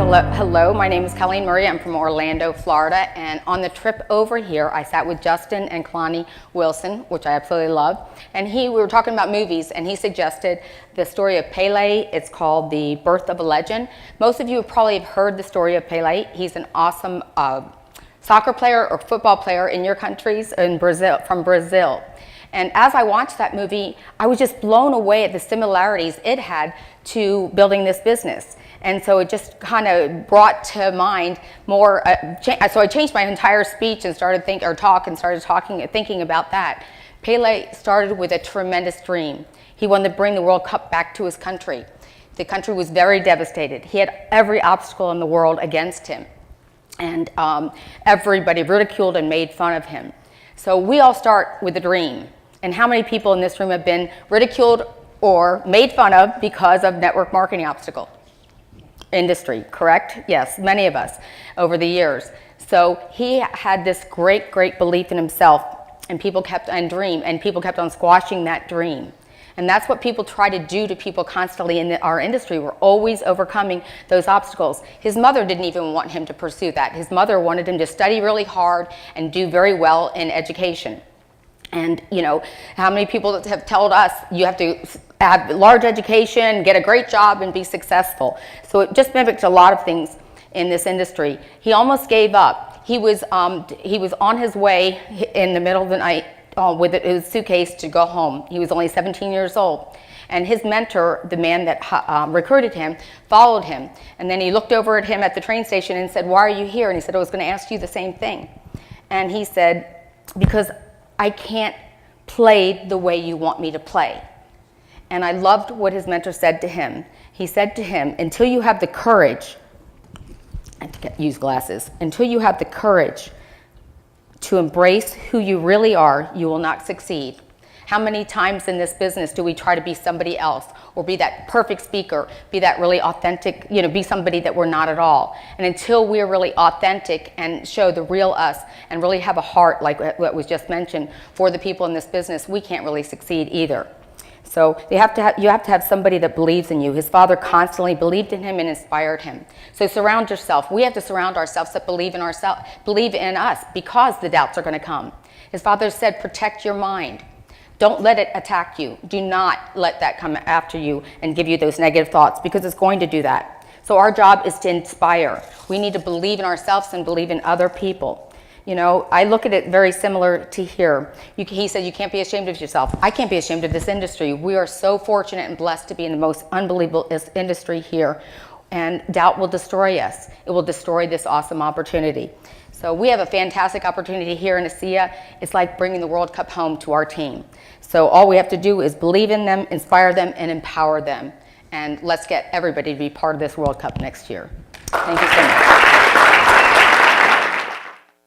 Hello, my name is Colleen Murray. I'm from Orlando, Florida, and on the trip over here, I sat with Justin and Kalani Wilson, which I absolutely love, and we were talking about movies, and he suggested the story of Pele. It's called The Birth of a Legend. Most of you probably have heard the story of Pele. He's an awesome soccer player or football player in your countries, from Brazil. And as I watched that movie, I was just blown away at the similarities it had to building this business. And so it just kind of brought to mind more, so I changed my entire speech and started thinking about that. Pele started with a tremendous dream. He wanted to bring the World Cup back to his country. The country was very devastated. He had every obstacle in the world against him. And everybody ridiculed and made fun of him. So we all start with a dream. And how many people in this room have been ridiculed or made fun of because of network marketing industry, correct? Yes, many of us over the years. So he had this great belief in himself, and people kept on squashing that dream. And that's what people try to do to people constantly in our industry. We're always overcoming those obstacles. His mother didn't even want him to pursue that. His mother wanted him to study really hard and do very well in education. And you know, how many people have told us you have to have large education, get a great job, and be successful? So it just mimicked a lot of things in this industry. He almost gave up. He was on his way in the middle of the night with his suitcase to go home. He was only 17 years old. And his mentor, the man that recruited him, followed him. And then he looked over at him at the train station and said, "Why are you here?" And he said, "I was going to ask you the same thing." And he said, "Because I can't play the way you want me to play." And I loved what his mentor said to him. He said to him, "Until you have the courage," I have to use glasses, "until you have the courage to embrace who you really are, you will not succeed." How many times in this business do we try to be somebody else, or be that perfect speaker, be that really authentic, be somebody that we're not at all? And until we're really authentic and show the real us and really have a heart, like what was just mentioned, for the people in this business, we can't really succeed either. So you have to have somebody that believes in you. His father constantly believed in him and inspired him. So surround yourself. We have to surround ourselves that believe in us, because the doubts are going to come. His father said, "Protect your mind. Don't let it attack you. Do not let that come after you and give you those negative thoughts, because it's going to do that." So our job is to inspire. We need to believe in ourselves and believe in other people. I look at it very similar to here. He said, "You can't be ashamed of yourself." I can't be ashamed of this industry. We are so fortunate and blessed to be in the most unbelievable industry here. And doubt will destroy us. It will destroy this awesome opportunity. So we have a fantastic opportunity here in ASEA. It's like bringing the World Cup home to our team. So all we have to do is believe in them, inspire them, and empower them. And let's get everybody to be part of this World Cup next year. Thank you so much.